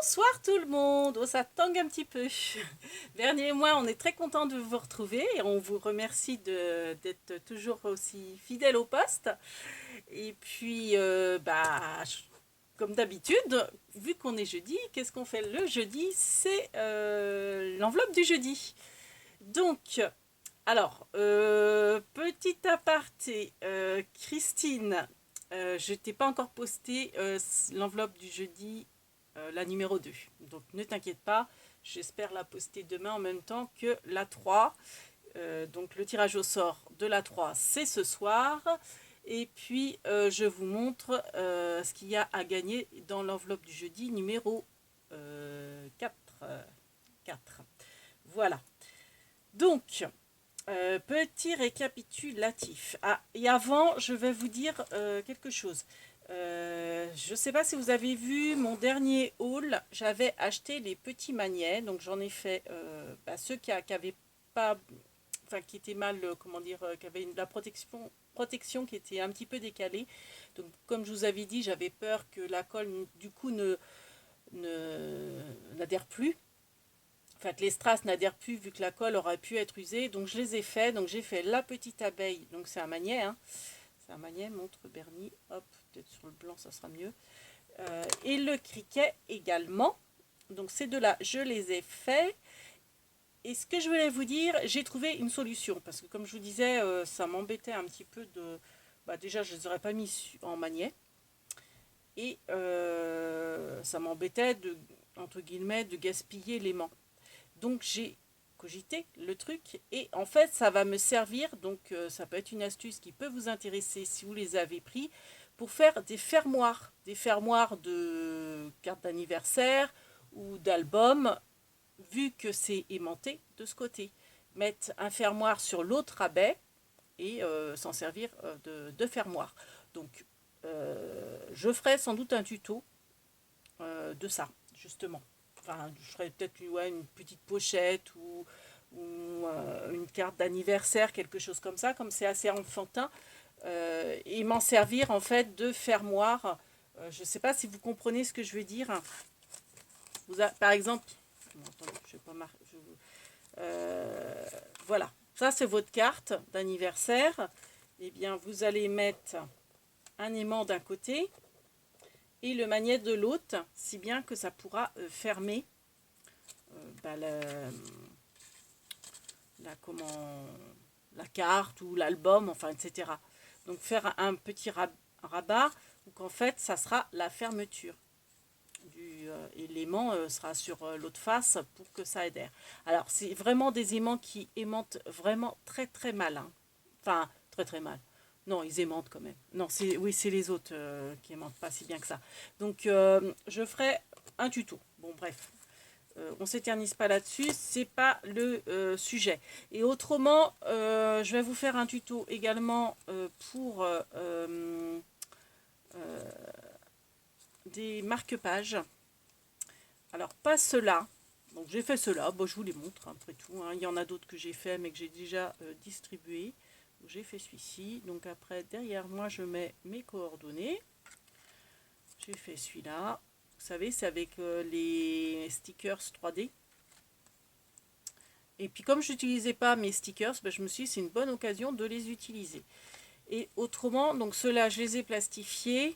Bonsoir tout le monde, oh, ça tangue un petit peu. Bernier et moi, on est très contents de vous retrouver et on vous remercie d'être toujours aussi fidèles au poste. Et puis, comme d'habitude, vu qu'on est jeudi, qu'est-ce qu'on fait le jeudi? C'est l'enveloppe du jeudi. Donc, petit aparté, Christine, je t'ai pas encore posté l'enveloppe du jeudi, la numéro 2. Donc ne t'inquiète pas, j'espère la poster demain en même temps que la 3. Donc le tirage au sort de la 3, c'est ce soir. Et puis je vous montre ce qu'il y a à gagner dans l'enveloppe du jeudi numéro 4. 4. Voilà. Donc, petit récapitulatif. Ah, et avant, je vais vous dire quelque chose. Je ne sais pas si vous avez vu mon dernier haul, j'avais acheté les petits magnets, donc j'en ai fait ceux qui avaient pas, enfin qui étaient mal, comment dire, qui avaient la protection qui était un petit peu décalée. Donc comme je vous avais dit, j'avais peur que la colle du coup n'adhère plus. Enfin, que les strass n'adhèrent plus vu que la colle aurait pu être usée. Donc je les ai fait. Donc j'ai fait la petite abeille. Donc c'est un magnet. Hein. C'est un magnet, montre Bernie. Hop, peut-être sur le blanc, ça sera mieux. Et le criquet également. Donc ces deux-là, je les ai faits. Et ce que je voulais vous dire, j'ai trouvé une solution. Parce que comme je vous disais, ça m'embêtait un petit peu de... déjà, je ne les aurais pas mis en magnet. Et ça m'embêtait de, entre guillemets, de gaspiller l'aimant. Donc j'ai cogité le truc et en fait ça va me servir, donc ça peut être une astuce qui peut vous intéresser si vous les avez pris, pour faire des fermoirs de cartes d'anniversaire ou d'albums, vu que c'est aimanté de ce côté. Mettre un fermoir sur l'autre rabais et s'en servir de fermoir. Donc je ferai sans doute un tuto de ça, justement. Enfin, je ferais peut-être une petite pochette ou une carte d'anniversaire, quelque chose comme ça, comme c'est assez enfantin. Et m'en servir en fait de fermoir. Je ne sais pas si vous comprenez ce que je veux dire. Par exemple, non, attendez, je vais pas voilà, ça c'est votre carte d'anniversaire. Eh bien, vous allez mettre un aimant d'un côté et le magnet de l'autre, si bien que ça pourra fermer comment, la carte ou l'album, enfin, etc. Donc faire un petit rabat où qu'en fait, ça sera la fermeture. Et l'aimant sera sur l'autre face pour que ça adhère. Alors, c'est vraiment des aimants qui aimantent vraiment très très mal. Hein. Enfin, très très mal. Non, ils aimantent quand même. Non, oui, c'est les autres qui aimantent pas si bien que ça. Donc, je ferai un tuto. Bon, bref. On s'éternise pas là-dessus, c'est pas le sujet. Et autrement, je vais vous faire un tuto également pour des marque-pages. Alors, pas ceux-là. Donc, j'ai fait ceux-là. Bon, je vous les montre, après tout. Hein. Il y en a d'autres que j'ai fait, mais que j'ai déjà distribué. J'ai fait celui-ci. Donc, après, derrière moi, je mets mes coordonnées. J'ai fait celui-là. Vous savez, c'est avec les stickers 3D. Et puis, comme je n'utilisais pas mes stickers, je me suis dit c'est une bonne occasion de les utiliser. Et autrement, donc ceux-là, je les ai plastifiés.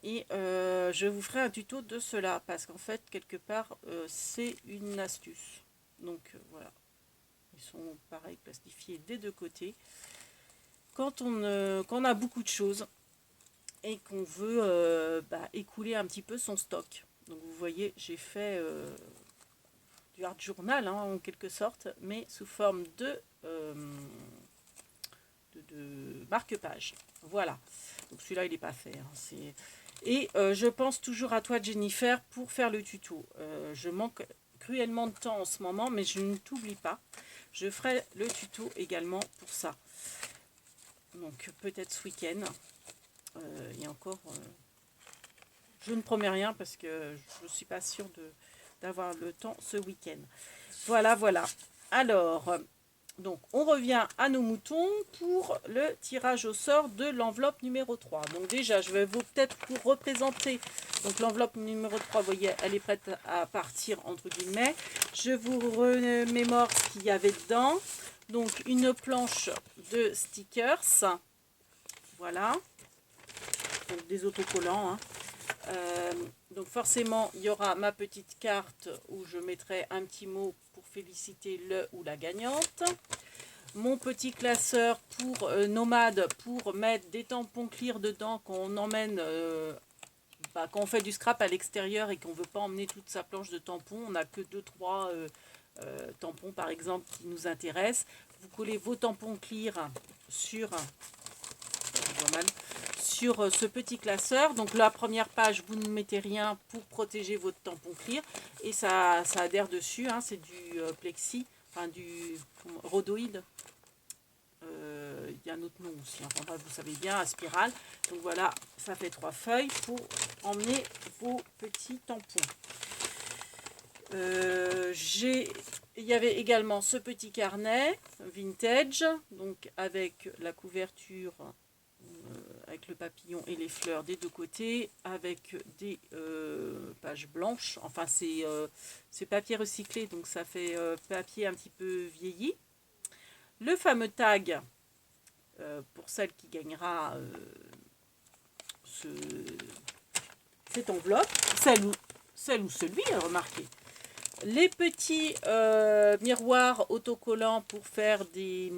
Et je vous ferai un tuto de cela parce qu'en fait quelque part c'est une astuce. Donc voilà, ils sont pareil plastifiés des deux côtés. Quand on a beaucoup de choses et qu'on veut écouler un petit peu son stock. Donc vous voyez, j'ai fait du art journal hein, en quelque sorte, mais sous forme de marque-page. Voilà. Donc celui-là il n'est pas fait. Hein, Et je pense toujours à toi Jennifer pour faire le tuto. Je manque cruellement de temps en ce moment, mais je ne t'oublie pas. Je ferai le tuto également pour ça. Donc peut-être ce week-end. Et encore, je ne promets rien parce que je ne suis pas sûre d'avoir le temps ce week-end. Voilà, voilà. Alors, Donc, on revient à nos moutons pour le tirage au sort de l'enveloppe numéro 3. Donc déjà, je vais peut-être vous représenter. Donc l'enveloppe numéro 3, vous voyez, elle est prête à partir, entre guillemets. Je vous remémore ce qu'il y avait dedans. Donc, une planche de stickers. Voilà. Donc, des autocollants, hein. Donc forcément, il y aura ma petite carte où je mettrai un petit mot pour féliciter le ou la gagnante. Mon petit classeur pour nomade pour mettre des tampons clear dedans quand on emmène, quand on fait du scrap à l'extérieur et qu'on ne veut pas emmener toute sa planche de tampons. On n'a que 2-3 tampons par exemple qui nous intéressent. Vous collez vos tampons clear sur... sur ce petit classeur. Donc la première page, vous ne mettez rien pour protéger votre tampon clear et ça adhère dessus, hein, c'est du plexi, enfin du rhodoïde. Il y a un autre nom aussi, enfin bref, vous savez bien, à spirale. Donc voilà, ça fait 3 feuilles pour emmener vos petits tampons. Il y avait également ce petit carnet vintage, donc avec la couverture, avec le papillon et les fleurs des deux côtés, avec des pages blanches. Enfin, c'est papier recyclé, donc ça fait papier un petit peu vieilli. Le fameux tag, pour celle qui gagnera cette enveloppe, celle ou celui, remarquez. Les petits miroirs autocollants pour faire des...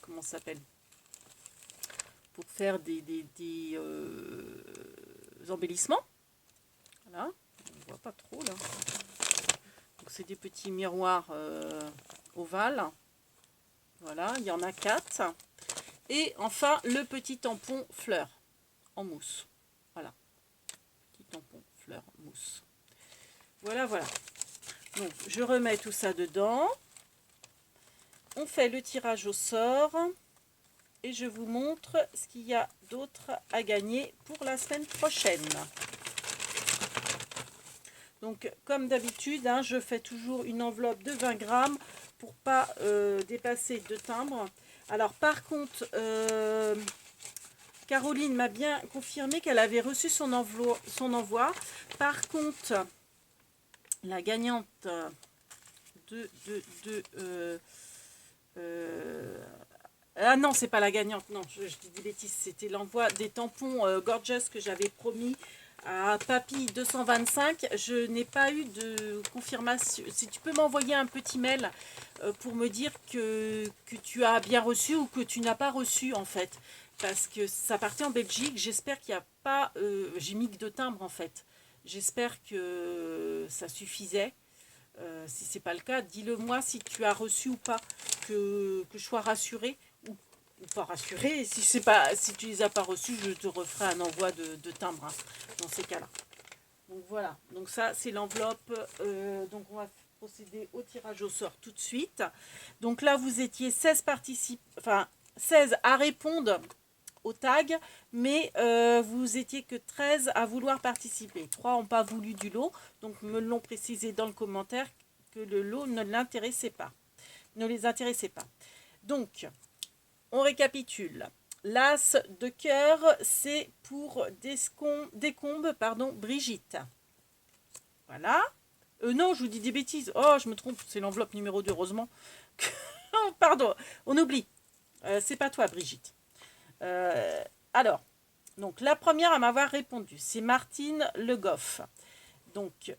comment ça s'appelle ? Pour faire des embellissements. Voilà, on ne voit pas trop là. Donc c'est des petits miroirs ovales. Voilà, il y en a 4. Et enfin, le petit tampon fleur en mousse. Voilà, petit tampon fleur mousse. Voilà, voilà. Donc, je remets tout ça dedans. On fait le tirage au sort. Et je vous montre ce qu'il y a d'autre à gagner pour la semaine prochaine. Donc, comme d'habitude, hein, je fais toujours une enveloppe de 20 grammes pour pas dépasser de timbres. Alors, par contre, Caroline m'a bien confirmé qu'elle avait reçu son envoi. Par contre, la gagnante ah non, c'est pas la gagnante, non, je dis des bêtises, c'était l'envoi des tampons Gorgeous que j'avais promis à Papy 225. Je n'ai pas eu de confirmation. Si tu peux m'envoyer un petit mail pour me dire que tu as bien reçu ou que tu n'as pas reçu en fait. Parce que ça partait en Belgique, j'espère qu'il n'y a pas... j'ai mis que 2 timbres en fait. J'espère que ça suffisait. Si ce n'est pas le cas, dis-le moi si tu as reçu ou pas, que je sois rassurée ou pas rassurée. Et si tu ne les as pas reçus, je te referai un envoi de timbre, hein, dans ces cas-là. Donc voilà, donc ça c'est l'enveloppe. Donc on va procéder au tirage au sort tout de suite. Donc là vous étiez 16 à répondre au tag, mais vous étiez que 13 à vouloir participer. 3 n'ont pas voulu du lot, donc me l'ont précisé dans le commentaire que le lot ne les intéressait pas. Donc, on récapitule. L'as de cœur, c'est pour Décombe, Brigitte. Voilà. Non, je vous dis des bêtises. Oh, je me trompe, c'est l'enveloppe numéro 2, heureusement. Pardon, on oublie. C'est pas toi, Brigitte. Alors, donc la première à m'avoir répondu, c'est Martine Le Goff. Donc,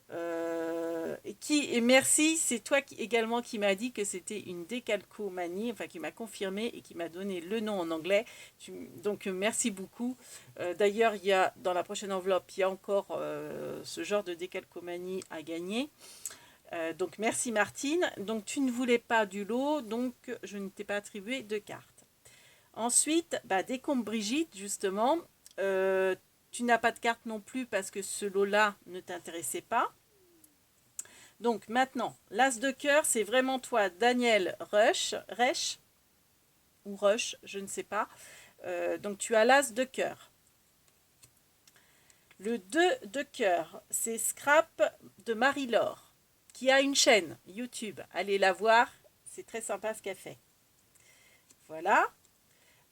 et merci, c'est toi également qui m'a dit que c'était une décalcomanie, enfin qui m'a confirmé et qui m'a donné le nom en anglais. Donc, merci beaucoup. D'ailleurs, il y a dans la prochaine enveloppe, il y a encore ce genre de décalcomanie à gagner. Donc, merci Martine. Donc, tu ne voulais pas du lot, donc je ne t'ai pas attribué de carte. Ensuite, Décombe Brigitte, justement, tu n'as pas de carte non plus parce que ce lot-là ne t'intéressait pas. Donc maintenant, l'as de cœur, c'est vraiment toi, Daniel Rush, je ne sais pas. Donc tu as l'as de cœur. Le 2 de cœur, c'est Scrap de Marie-Laure, qui a une chaîne YouTube. Allez la voir, c'est très sympa ce qu'elle fait. Voilà.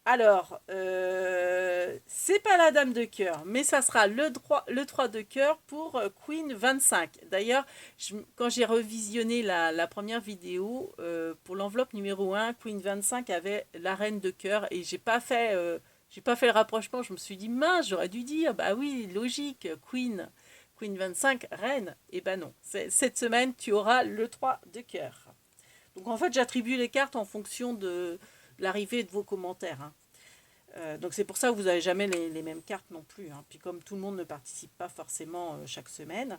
Alors, c'est pas la dame de cœur, mais ça sera le 3 de cœur pour Queen 25. D'ailleurs, quand j'ai revisionné la première vidéo, pour l'enveloppe numéro 1, Queen 25 avait la reine de cœur et j'ai pas fait le rapprochement. Je me suis dit, mince, j'aurais dû dire, bah oui, logique, Queen 25, reine. Et ben non, cette semaine, tu auras le 3 de cœur. Donc en fait, j'attribue les cartes en fonction de l'arrivée de vos commentaires, hein. Donc c'est pour ça que vous n'avez jamais les mêmes cartes non plus, hein. Puis comme tout le monde ne participe pas forcément chaque semaine.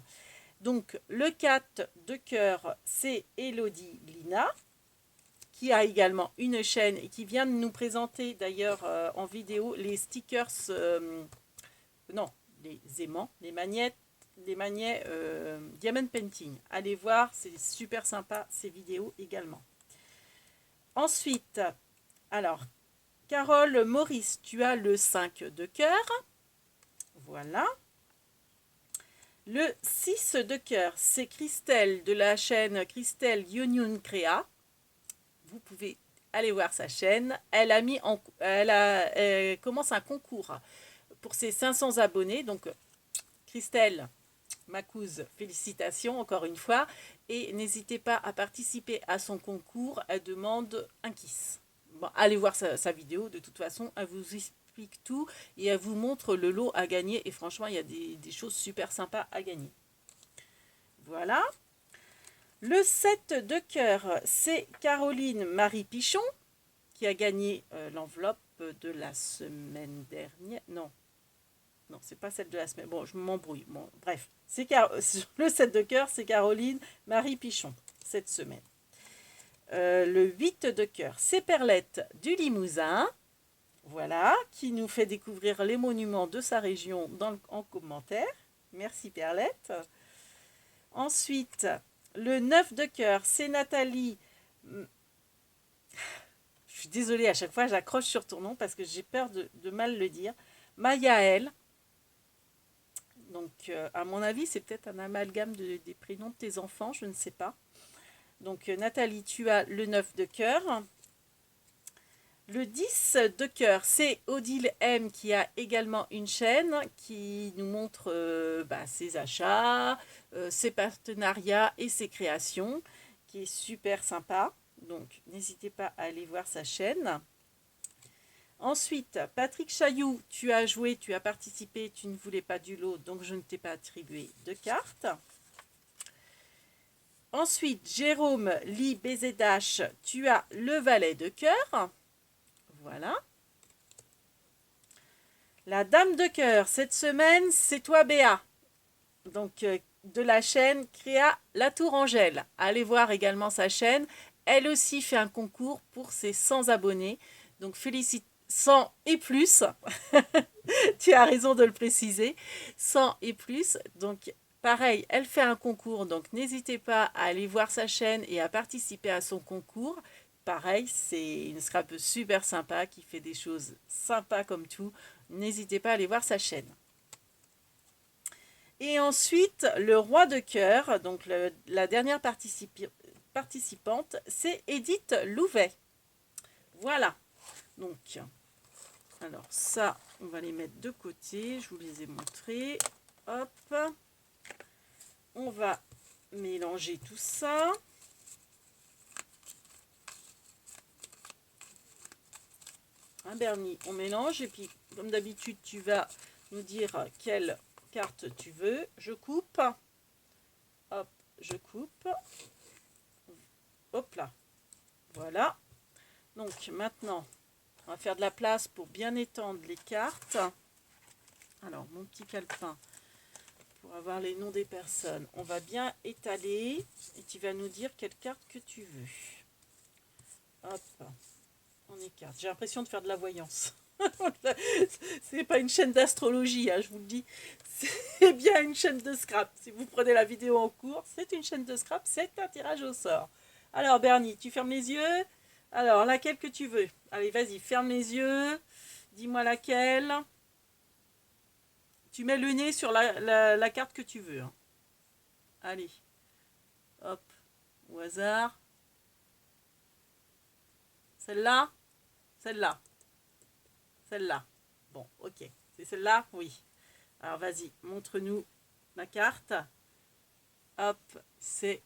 Donc le 4 de cœur, c'est Elodie Lina, qui a également une chaîne et qui vient de nous présenter d'ailleurs en vidéo les stickers, non, les aimants, les magnets Diamond Painting. Allez voir, c'est super sympa ces vidéos également. Ensuite, alors, Carole Maurice, tu as le 5 de cœur. Voilà. Le 6 de cœur, c'est Christelle de la chaîne Christelle Union Créa. Vous pouvez aller voir sa chaîne. Elle commence un concours pour ses 500 abonnés. Donc, Christelle, ma cousine, félicitations encore une fois. Et n'hésitez pas à participer à son concours. Elle demande un kiss. Bon, allez voir sa vidéo, de toute façon, elle vous explique tout et elle vous montre le lot à gagner. Et franchement, il y a des choses super sympas à gagner. Voilà. Le 7 de cœur, c'est Caroline Marie Pichon qui a gagné l'enveloppe de la semaine dernière. Non, c'est pas celle de la semaine. Bon, je m'embrouille. Bon, bref, le 7 de cœur, c'est Caroline Marie Pichon cette semaine. Le 8 de cœur, c'est Perlette du Limousin, voilà, qui nous fait découvrir les monuments de sa région en commentaire. Merci Perlette. Ensuite, le 9 de cœur, c'est Nathalie. Je suis désolée, à chaque fois j'accroche sur ton nom parce que j'ai peur de mal le dire. Mayaël. Donc, à mon avis, c'est peut-être un amalgame des prénoms de tes enfants, je ne sais pas. Donc Nathalie, tu as le 9 de cœur. Le 10 de cœur, c'est Odile M qui a également une chaîne qui nous montre ses achats, ses partenariats et ses créations, qui est super sympa. Donc n'hésitez pas à aller voir sa chaîne. Ensuite, Patrick Chailloux, tu as joué, tu as participé, tu ne voulais pas du lot, donc je ne t'ai pas attribué de cartes. Ensuite, Jérôme Lee BZH, tu as le valet de cœur. Voilà. La dame de cœur, cette semaine, c'est toi Béa. Donc, de la chaîne Créa La Tourangelle. Allez voir également sa chaîne. Elle aussi fait un concours pour ses 100 abonnés. Donc, félicite 100 et plus. Tu as raison de le préciser. 100 et plus. Donc, pareil, elle fait un concours, donc n'hésitez pas à aller voir sa chaîne et à participer à son concours. Pareil, c'est une scrap super sympa qui fait des choses sympas comme tout. N'hésitez pas à aller voir sa chaîne. Et ensuite, le roi de cœur, donc la dernière participante, c'est Edith Louvet. Voilà. Donc, alors ça, on va les mettre de côté. Je vous les ai montrés. Hop. On va mélanger tout ça. Un Bernie, on mélange. Et puis, comme d'habitude, tu vas nous dire quelle carte tu veux. Je coupe. Hop, je coupe. Hop là. Voilà. Donc, maintenant, on va faire de la place pour bien étendre les cartes. Alors, mon petit calepin. Pour avoir les noms des personnes, on va bien étaler et tu vas nous dire quelle carte que tu veux. Hop, on écarte. J'ai l'impression de faire de la voyance. C'est pas une chaîne d'astrologie, hein, je vous le dis. C'est bien une chaîne de scrap. Si vous prenez la vidéo en cours, c'est une chaîne de scrap, c'est un tirage au sort. Alors Bernie, tu fermes les yeux. Alors, laquelle que tu veux. Allez, vas-y, ferme les yeux. Dis-moi laquelle. Tu mets le nez sur la carte que tu veux. Hein. Allez. Hop. Au hasard. Celle-là. Celle-là. Celle-là. Bon, ok. C'est celle-là? Oui. Alors, vas-y, montre-nous ma carte. Hop, c'est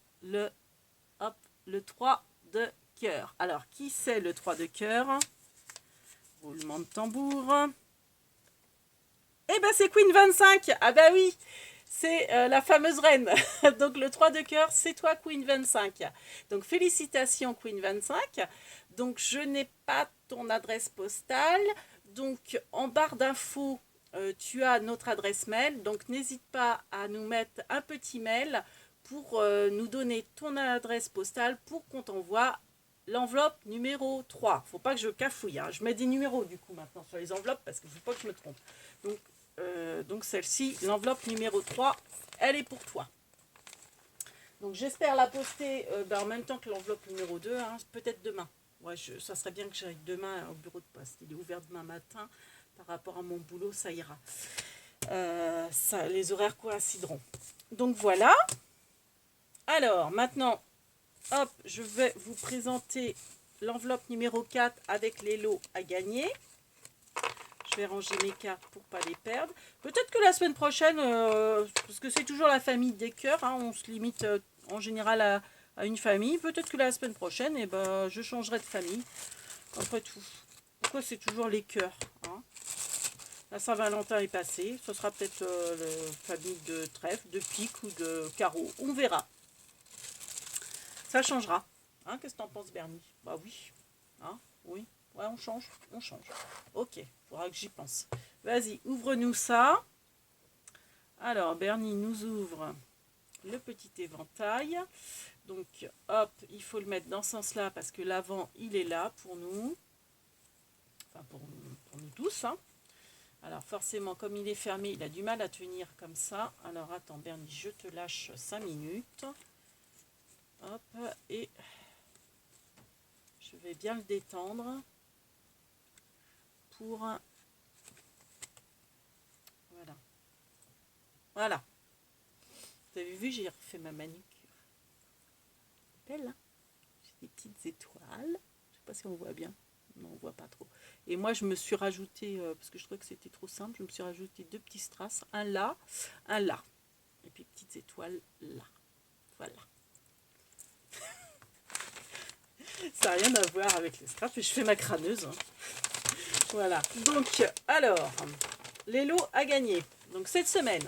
hop, le 3 de cœur. Alors, qui c'est le 3 de cœur? Roulement de tambour. Eh ben, c'est Queen 25. Ah bah oui, c'est la fameuse reine. Donc, le 3 de cœur, c'est toi, Queen 25. Donc, félicitations, Queen 25. Donc, je n'ai pas ton adresse postale. Donc, en barre d'infos, tu as notre adresse mail. Donc, n'hésite pas à nous mettre un petit mail pour nous donner ton adresse postale pour qu'on t'envoie l'enveloppe numéro 3. Faut pas que je cafouille. Hein. Je mets des numéros du coup maintenant sur les enveloppes parce qu'il ne faut pas que je me trompe. Donc celle-ci, l'enveloppe numéro 3, elle est pour toi. Donc j'espère la poster en même temps que l'enveloppe numéro 2, hein, peut-être demain. Ouais, ça serait bien que j'aille demain au bureau de poste. Il est ouvert demain matin. Par rapport à mon boulot, ça ira. Les horaires coïncideront. Donc voilà. Alors maintenant, hop, je vais vous présenter l'enveloppe numéro 4 avec les lots à gagner. Je vais ranger mes cartes pour ne pas les perdre. Peut-être que la semaine prochaine, parce que c'est toujours la famille des cœurs, hein, on se limite en général à une famille. Peut-être que la semaine prochaine, eh ben, je changerai de famille. Après tout, pourquoi c'est toujours les cœurs, hein? La Saint-Valentin est passée. Ce sera peut-être la famille de trèfle, de pique ou de carreau. On verra. Ça changera. Hein, qu'est-ce que t'en penses, Bernie? Bah oui. Hein, oui. Ouais, on change. On change. Ok. Faudra que j'y pense. Vas-y, ouvre-nous ça. Alors, Bernie nous ouvre le petit éventail. Donc, hop, il faut le mettre dans ce sens-là parce que l'avant, il est là pour nous. Enfin, pour nous tous, hein. Alors forcément, comme il est fermé, il a du mal à tenir comme ça. Alors attends, Bernie, je te lâche 5 minutes. Hop, et je vais bien le détendre pour... Voilà. Voilà. Vous avez vu, j'ai refait ma manucure. Belle, hein? J'ai des petites étoiles. Je sais pas si on voit bien. Non, on voit pas trop. Et moi, je me suis rajouté, parce que je trouvais que c'était trop simple, je me suis rajouté 2 petits strass, un là. Et puis petites étoiles là. Voilà. Ça n'a rien à voir avec les strass, mais je fais ma crâneuse. Hein. Voilà. Donc, alors, les lots à gagner. Donc, cette semaine,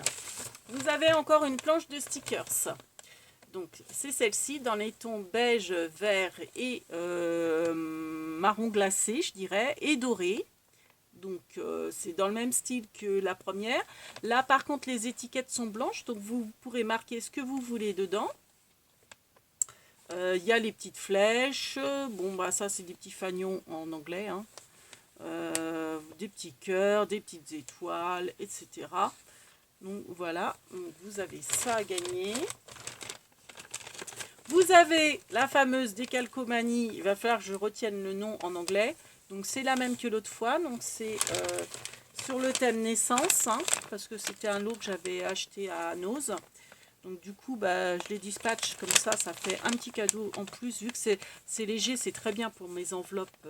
vous avez encore une planche de stickers. Donc, c'est celle-ci dans les tons beige, vert et marron glacé, je dirais, et doré. Donc, c'est dans le même style que la première. Là, par contre, les étiquettes sont blanches, donc vous pourrez marquer ce que vous voulez dedans. Il y a les petites flèches. Bon, bah ça, c'est des petits fagnons en anglais. Hein. Des petits cœurs, des petites étoiles, etc. Donc, voilà. Donc, vous avez ça à gagner. Vous avez la fameuse décalcomanie. Il va falloir que je retienne le nom en anglais. Donc, c'est la même que l'autre fois. Donc, c'est sur le thème naissance. Hein, parce que c'était un lot que j'avais acheté à Nose. Donc, du coup, bah, je les dispatche comme ça. Ça fait un petit cadeau en plus. Vu que c'est léger, c'est très bien pour mes enveloppes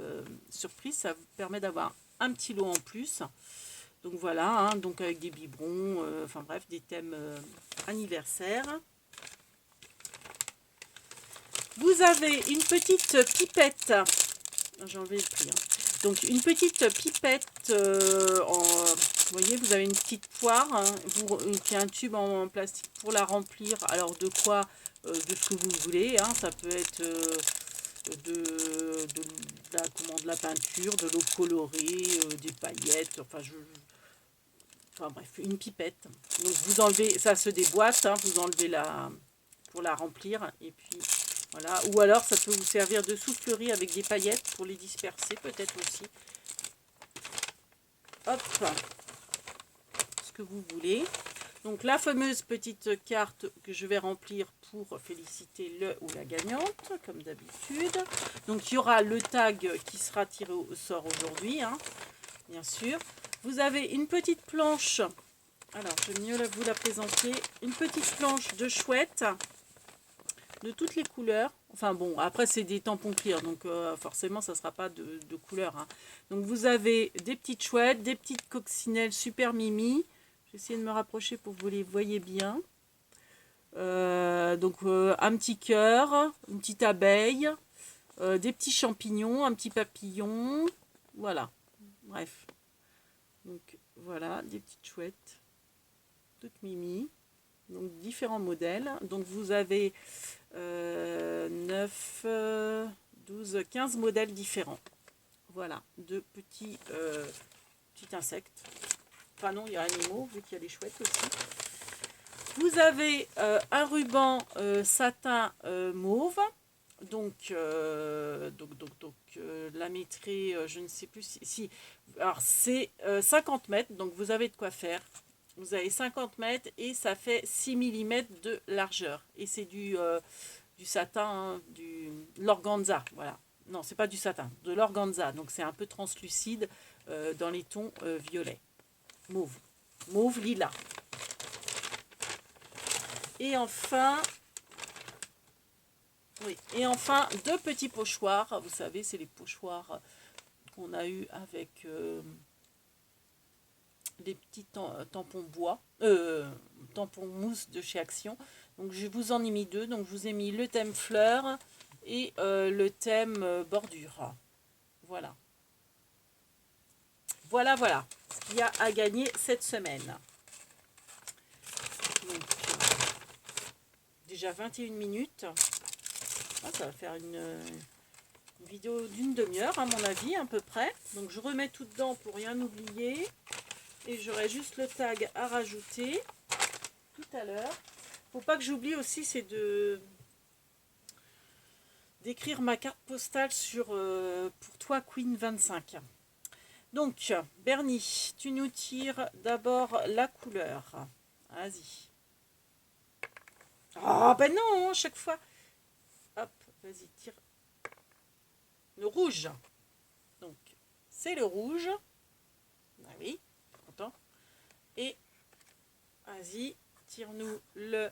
surprises. Ça vous permet d'avoir un petit lot en plus. Donc, voilà. Hein, donc, avec des biberons. Enfin, bref, des thèmes anniversaires. Vous avez une petite pipette. J'ai enlevé le prix. Hein. Donc, une petite pipette. Vous voyez, vous avez une petite poire. Hein, qui a un tube en plastique pour la remplir. Alors, de quoi? De ce que vous voulez. Hein. Ça peut être de la peinture, de l'eau colorée, des paillettes. Enfin, bref, une pipette. Donc, vous enlevez. Ça se déboîte. Hein, vous enlevez pour la remplir. Et puis... Voilà. Ou alors, ça peut vous servir de soufflerie avec des paillettes pour les disperser, peut-être aussi. Hop. Ce que vous voulez. Donc, la fameuse petite carte que je vais remplir pour féliciter le ou la gagnante, comme d'habitude. Donc, il y aura le tag qui sera tiré au sort aujourd'hui, hein, bien sûr. Vous avez une petite planche. Alors, je vais mieux vous la présenter. Une petite planche de chouette. De toutes les couleurs, Enfin bon, après c'est des tampons clear, donc forcément ça ne sera pas de couleur. Hein. Donc vous avez des petites chouettes, des petites coccinelles super mimi. Je vais essayer de me rapprocher pour que vous les voyez bien. Donc un petit cœur, une petite abeille, des petits champignons, un petit papillon. Voilà, bref. Donc voilà, des petites chouettes, toutes mimi. Donc différents modèles. Donc vous avez 9, 12, 15 modèles différents. Voilà, de petits insectes. Enfin non, il y a animaux, vu qu'il y a des chouettes aussi. Vous avez un ruban satin mauve. Donc, la métrie, je ne sais plus si alors c'est 50 mètres, donc vous avez de quoi faire. Vous avez 50 mètres et ça fait 6 mm de largeur. Et c'est du satin, hein, de l'organza, voilà. Non, c'est pas du satin, de l'organza. Donc c'est un peu translucide dans les tons violets, mauve, lilas. Et enfin, deux petits pochoirs. Vous savez, c'est les pochoirs qu'on a eu avec les petits tampons bois, tampons mousse de chez Action. Donc je vous en ai mis deux. Donc je vous ai mis le thème fleur et le thème bordure. Voilà. Voilà ce qu'il y a à gagner cette semaine. Donc, déjà 21 minutes. Ah, ça va faire une vidéo d'une demi-heure à mon avis à peu près. Donc je remets tout dedans pour rien oublier. Et j'aurai juste le tag à rajouter tout à l'heure. Faut pas que j'oublie aussi, c'est d'écrire ma carte postale sur pour toi Queen 25. Donc Bernie, tu nous tires d'abord la couleur. Vas-y. Ah ben non, chaque fois. Hop, vas-y, tire. Le rouge. Donc, c'est le rouge. Ah oui, content. Et, vas-y, tire-nous le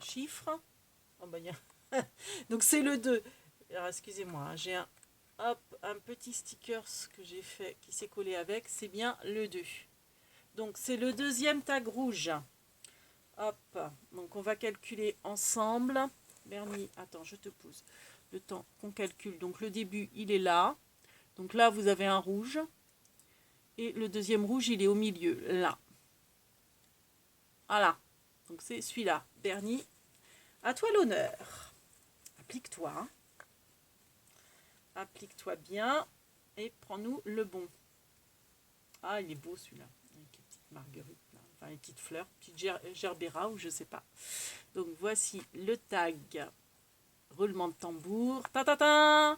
chiffre. Oh ben, donc, c'est le 2. Alors, excusez-moi, hein, j'ai un petit sticker que j'ai fait, qui s'est collé avec. C'est bien le 2. Donc, c'est le deuxième tag rouge. Hop, donc on va calculer ensemble. Bernie, attends, je te pose le temps qu'on calcule. Donc le début, il est là. Donc là, vous avez un rouge. Et le deuxième rouge, il est au milieu, là. Voilà. Donc c'est celui-là. Bernie, à toi l'honneur. Applique-toi. Hein. Applique-toi bien. Et prends-nous le bon. Ah, il est beau celui-là. Avec les petites marguerites. Enfin, les petites fleurs, petite gerbera ou je sais pas. Donc voici le tag. Roulement de tambour. Ta-ta-ta.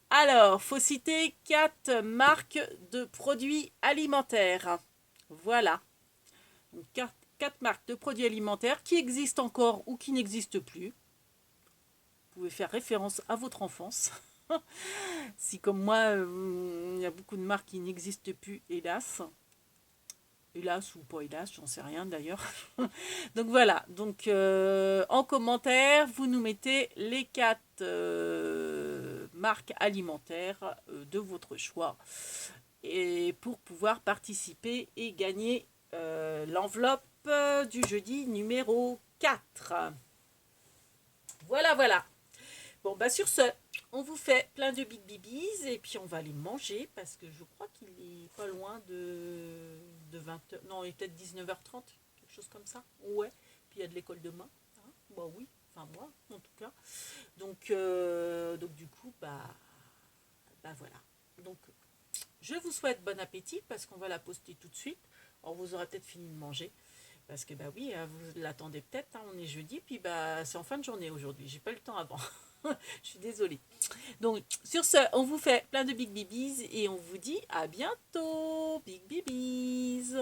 Alors, faut citer 4 marques de produits alimentaires. Voilà. Donc 4 marques de produits alimentaires qui existent encore ou qui n'existent plus. Vous pouvez faire référence à votre enfance. Si comme moi, il y a beaucoup de marques qui n'existent plus, hélas. Hélas ou pas hélas, j'en sais rien d'ailleurs. Donc voilà, donc en commentaire, vous nous mettez les 4 marques alimentaires de votre choix et pour pouvoir participer et gagner l'enveloppe du jeudi numéro 4. Voilà. Bon, bah sur ce, on vous fait plein de big bibis et puis on va les manger parce que je crois qu'il est pas loin de 20h. Non, il est peut-être 19h30, quelque chose comme ça. Ouais, puis il y a de l'école demain. Hein, bah oui, enfin moi en tout cas. Donc du coup, bah voilà. Donc je vous souhaite bon appétit parce qu'on va la poster tout de suite. Alors vous aurez peut-être fini de manger. Parce que bah oui, vous l'attendez peut-être, hein, on est jeudi, puis bah c'est en fin de journée aujourd'hui, j'ai pas eu le temps avant. Je suis désolée. Donc sur ce, on vous fait plein de big bibis et on vous dit à bientôt. Big bibis.